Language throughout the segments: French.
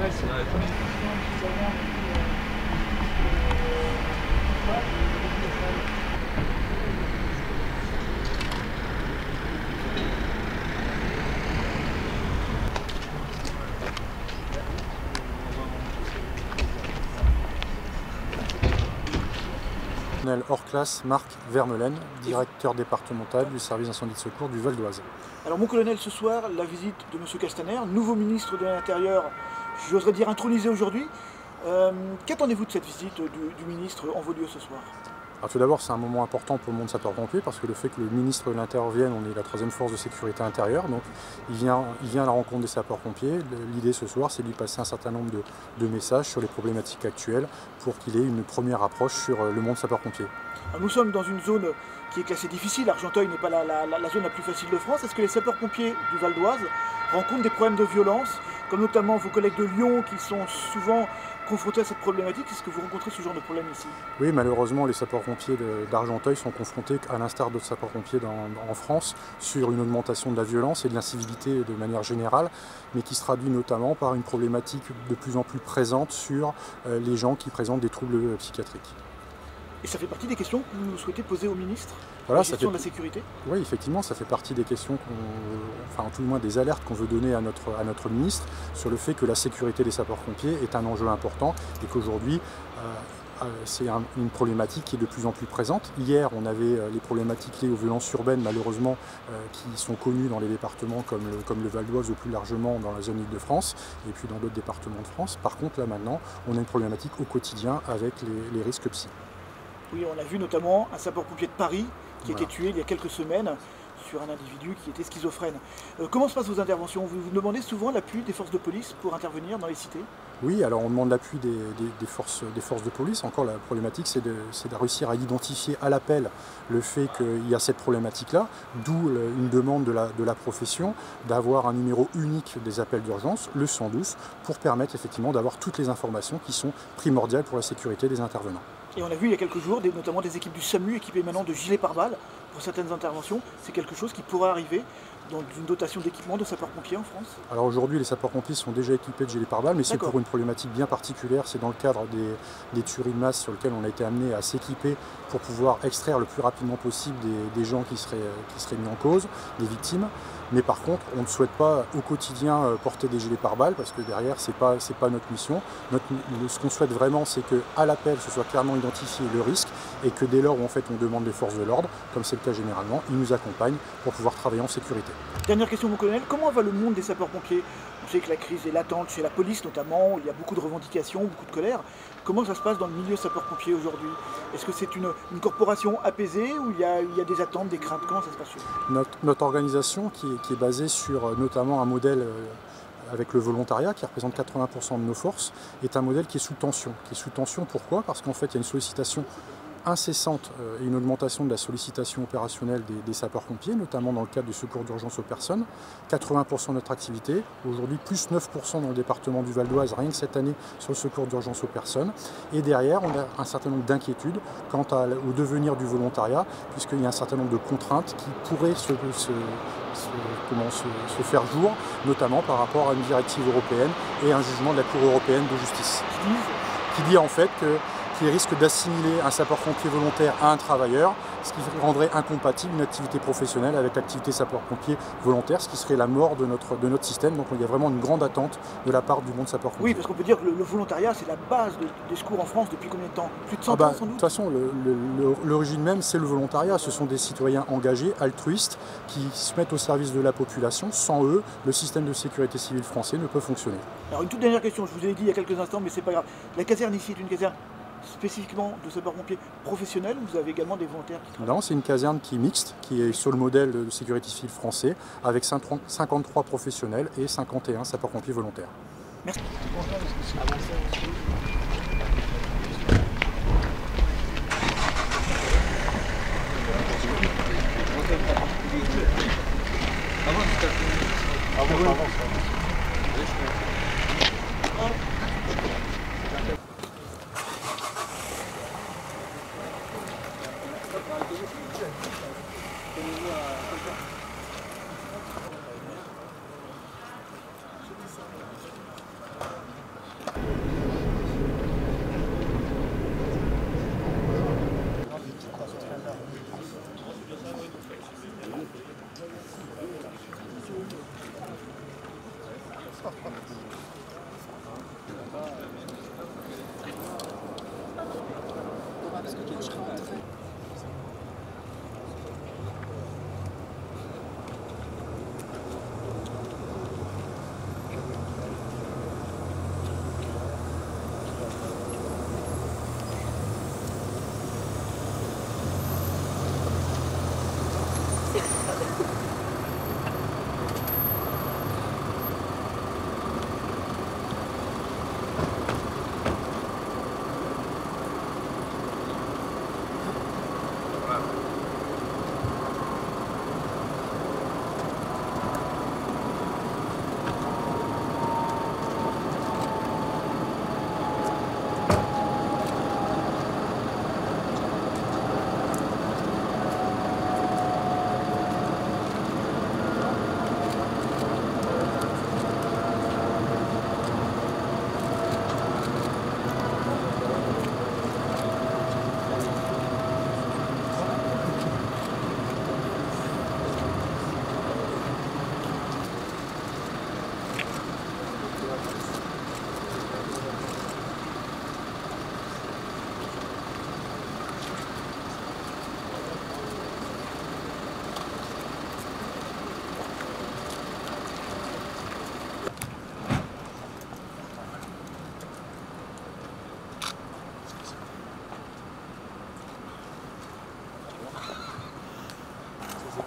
Colonel hors classe Marc Vermeulen, directeur départemental du service d'incendie de secours du Val d'Oise. Alors mon colonel, ce soir, la visite de M. Castaner, nouveau ministre de l'Intérieur, j'oserais dire intronisé aujourd'hui. Qu'attendez-vous de cette visite du ministre en vos lieux ce soir? Alors tout d'abord, c'est un moment important pour le monde sapeur-pompier parce que le fait que le ministre de l'Intérieur vienne, on est la troisième force de sécurité intérieure, donc il vient à la rencontre des sapeurs-pompiers. L'idée ce soir, c'est de lui passer un certain nombre de messages sur les problématiques actuelles pour qu'il ait une première approche sur le monde sapeur-pompier. Nous sommes dans une zone qui est classée difficile, Argenteuil n'est pas la zone la plus facile de France. Est-ce que les sapeurs-pompiers du Val d'Oise rencontrent des problèmes de violence, comme notamment vos collègues de Lyon qui sont souvent confrontés à cette problématique? Est-ce que vous rencontrez ce genre de problème ici? Oui, malheureusement, les sapeurs-pompiers d'Argenteuil sont confrontés, à l'instar d'autres sapeurs-pompiers en France, sur une augmentation de la violence et de l'incivilité de manière générale, mais qui se traduit notamment par une problématique de plus en plus présente sur les gens qui présentent des troubles psychiatriques. Et ça fait partie des questions que vous souhaitez poser au ministre? Voilà, la gestion de la sécurité? Oui, effectivement, ça fait partie des questions, enfin tout le moins des alertes qu'on veut donner à notre ministre sur le fait que la sécurité des sapeurs-pompiers est un enjeu important et qu'aujourd'hui, c'est une problématique qui est de plus en plus présente. Hier, on avait les problématiques liées aux violences urbaines, malheureusement, qui sont connues dans les départements comme le Val d'Oise ou plus largement dans la zone Île-de-France et puis dans d'autres départements de France. Par contre, là maintenant, on a une problématique au quotidien avec les risques psy. Oui, on a vu notamment un sapeur-pompier de Paris qui a été tué il y a quelques semaines sur un individu qui était schizophrène. Comment se passent vos interventions? Vous demandez souvent l'appui des forces de police pour intervenir dans les cités? Oui, alors on demande l'appui des forces de police. Encore, la problématique, c'est de réussir à identifier à l'appel le fait qu'il y a cette problématique-là, d'où une demande de la profession d'avoir un numéro unique des appels d'urgence, le 112, pour permettre effectivement d'avoir toutes les informations qui sont primordiales pour la sécurité des intervenants. Et on a vu il y a quelques jours, notamment des équipes du SAMU équipées maintenant de gilets pare-balles pour certaines interventions. C'est quelque chose qui pourrait arriver dans une dotation d'équipement de sapeurs-pompiers en France? Alors aujourd'hui, les sapeurs-pompiers sont déjà équipés de gilets pare-balles, mais c'est pour une problématique bien particulière. C'est dans le cadre des tueries de masse sur lesquelles on a été amené à s'équiper pour pouvoir extraire le plus rapidement possible des gens qui seraient mis en cause, des victimes. Mais par contre, on ne souhaite pas au quotidien porter des gilets pare-balles parce que derrière, c'est pas notre mission. Ce qu'on souhaite vraiment, c'est qu'à l'appel, ce soit clairement identifié le risque et que dès lors où en fait, on demande des forces de l'ordre, comme c'est le cas généralement, ils nous accompagnent pour pouvoir travailler en sécurité. Dernière question, mon colonel, comment va le monde des sapeurs-pompiers? On sait que la crise est latente chez la police notamment, il y a beaucoup de revendications, beaucoup de colère. Comment ça se passe dans le milieu sapeurs-pompiers aujourd'hui? Est-ce que c'est une corporation apaisée ou il y a des attentes, des craintes? Comment ça se passe chez vous? Notre organisation qui est basée sur notamment un modèle avec le volontariat qui représente 80% de nos forces, est un modèle qui est sous tension. Pourquoi? Parce qu'en fait, il y a une sollicitation incessante et une augmentation de la sollicitation opérationnelle des sapeurs-pompiers, notamment dans le cadre du secours d'urgence aux personnes. 80% de notre activité, aujourd'hui plus 9% dans le département du Val d'Oise, rien que cette année sur le secours d'urgence aux personnes. Et derrière, on a un certain nombre d'inquiétudes quant au devenir du volontariat, puisqu'il y a un certain nombre de contraintes qui pourraient se faire jour, notamment par rapport à une directive européenne et un jugement de la Cour européenne de justice, qui dit en fait qu'il risque d'assimiler un sapeur-pompier volontaire à un travailleur, ce qui rendrait incompatible une activité professionnelle avec l'activité sapeur-pompier volontaire, ce qui serait la mort de notre système. Donc il y a vraiment une grande attente de la part du monde sapeur-pompier. Oui, parce qu'on peut dire que le volontariat, c'est la base des secours en France depuis combien de temps? Plus de 100 ans sans doute? De toute façon, l'origine même, c'est le volontariat. Ce sont des citoyens engagés, altruistes, qui se mettent au service de la population. Sans eux, le système de sécurité civile français ne peut fonctionner. Alors une toute dernière question, je vous ai dit il y a quelques instants, mais c'est pas grave. La caserne ici est une caserne spécifiquement de sapeurs-pompiers professionnels, vous avez également des volontaires qui travaillent? Non, c'est une caserne qui est mixte, qui est sur le modèle de sécurité civile français, avec 53 professionnels et 51 sapeurs-pompiers volontaires. Merci.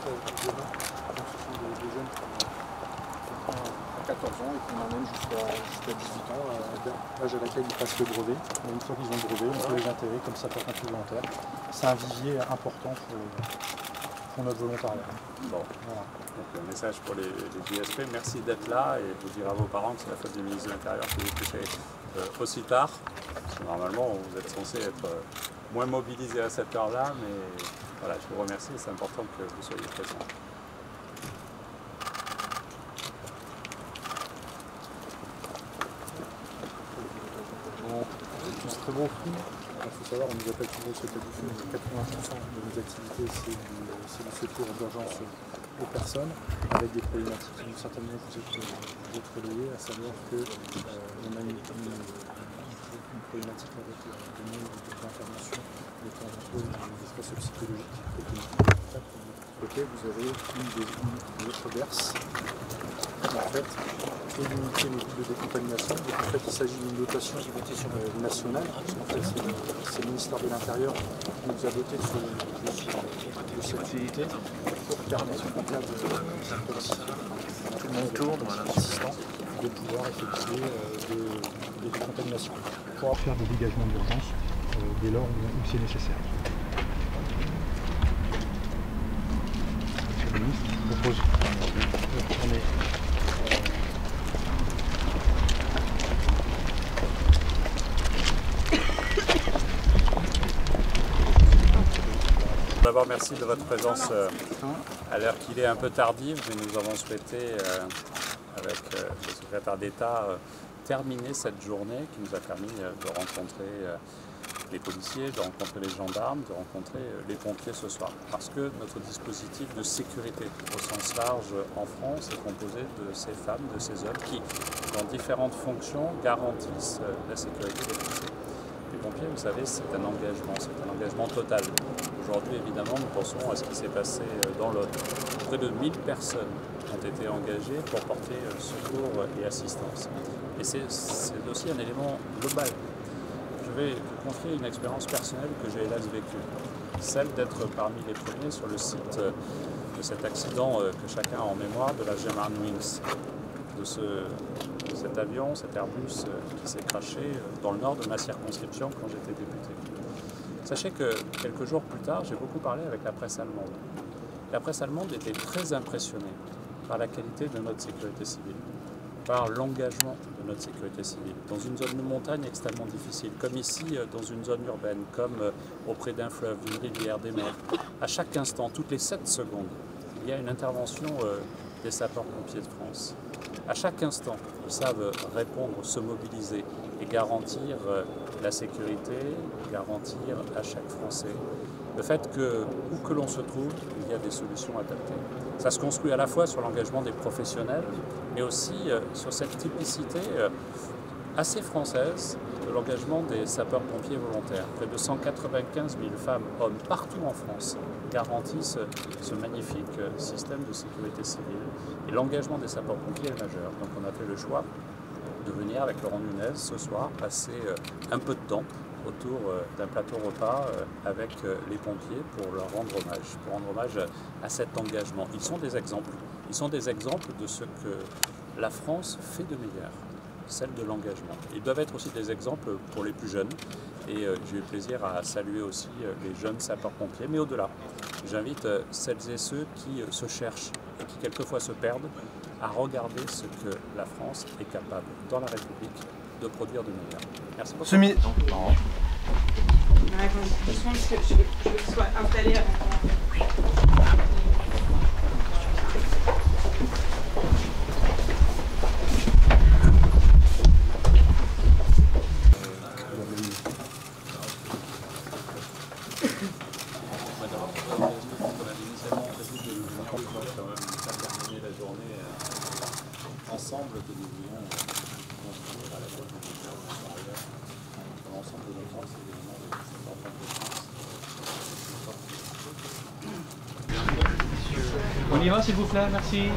Des jeunes qui ont à 14 ans et qu'on emmène jusqu'à 18 ans, à l'âge à laquelle ils passent le brevet. Et une fois qu'ils ont le brevet, on peut les intégrer comme sapeurs-pompiers volontaires. C'est un vivier important pour notre volontariat. Bon. Voilà. Donc, un message pour les JSP, merci d'être là et vous dire à vos parents que c'est la faute du ministre de l'Intérieur que vous touchez aussi tard. Parce que normalement, vous êtes censé être moins mobilisé à cette heure-là, mais voilà, je vous remercie, c'est important que vous soyez présents. Tous très bons fruits. Il faut savoir, on nous appelle toujours ce cas du feu, mais 80% de nos activités, c'est du secours d'urgence aux personnes, avec des problématiques qui, certainement, vous êtes relayées, à savoir qu'on a une problématique avec le nombre d'interventions de temps en temps des stress psychologiques. Ok, vous avez une autre berce qui en fait peut limiter les coûts de décontamination. Donc en fait il s'agit d'une dotation nationale, parce qu'en fait c'est le ministère de l'Intérieur qui nous a doté de cette unité pour permettre en cas de assistant de pouvoir effectuer des décontaminations, pour faire des dégagements d'urgence dès lors où c'est nécessaire. Monsieur le ministre, je propose de tourner. D'abord, merci de votre présence à l'heure qu'il est un peu tardive, mais nous avons souhaité, avec le secrétaire d'État, terminer cette journée qui nous a permis de rencontrer les policiers, de rencontrer les gendarmes, de rencontrer les pompiers ce soir. Parce que notre dispositif de sécurité au sens large en France est composé de ces femmes, de ces hommes qui, dans différentes fonctions, garantissent la sécurité des Français. Les pompiers, vous savez, c'est un engagement total. Aujourd'hui, évidemment, nous pensons à ce qui s'est passé dans l'Aude. Près de 1000 personnes ont été engagées pour porter secours et assistance. Et c'est aussi un élément global. Je vais vous confier une expérience personnelle que j'ai hélas vécue. Celle d'être parmi les premiers sur le site de cet accident que chacun a en mémoire de la Germanwings, de cet avion, cet Airbus qui s'est crashé dans le nord de ma circonscription quand j'étais député. Sachez que quelques jours plus tard, j'ai beaucoup parlé avec la presse allemande. La presse allemande était très impressionnée par la qualité de notre sécurité civile, par l'engagement de notre sécurité civile, dans une zone de montagne extrêmement difficile, comme ici dans une zone urbaine, comme auprès d'un fleuve, d'une rivière, des mers. À chaque instant, toutes les 7 secondes, il y a une intervention des sapeurs-pompiers de France. À chaque instant, ils savent répondre, se mobiliser et garantir la sécurité, garantir à chaque Français le fait que, où que l'on se trouve, il y a des solutions adaptées. Ça se construit à la fois sur l'engagement des professionnels, mais aussi sur cette typicité assez française de l'engagement des sapeurs-pompiers volontaires. Près de 195 000 femmes, hommes, partout en France, garantissent ce magnifique système de sécurité civile. Et l'engagement des sapeurs-pompiers est majeur. Donc on a fait le choix de venir avec Laurent Nunez ce soir, passer un peu de temps autour d'un plateau repas avec les pompiers pour leur rendre hommage, à cet engagement. Ils sont des exemples de ce que la France fait de meilleur, celle de l'engagement. Ils doivent être aussi des exemples pour les plus jeunes et j'ai eu plaisir à saluer aussi les jeunes sapeurs-pompiers, mais au-delà, j'invite celles et ceux qui se cherchent et qui quelquefois se perdent à regarder ce que la France est capable, dans la République, de produire de meilleur. Merci beaucoup. On a une question parce que je veux qu'il soit installé avant. Ensemble que nous voulons construire à la fois dans l'ensemble de notre France et évidemment de On y va s'il vous plaît, merci.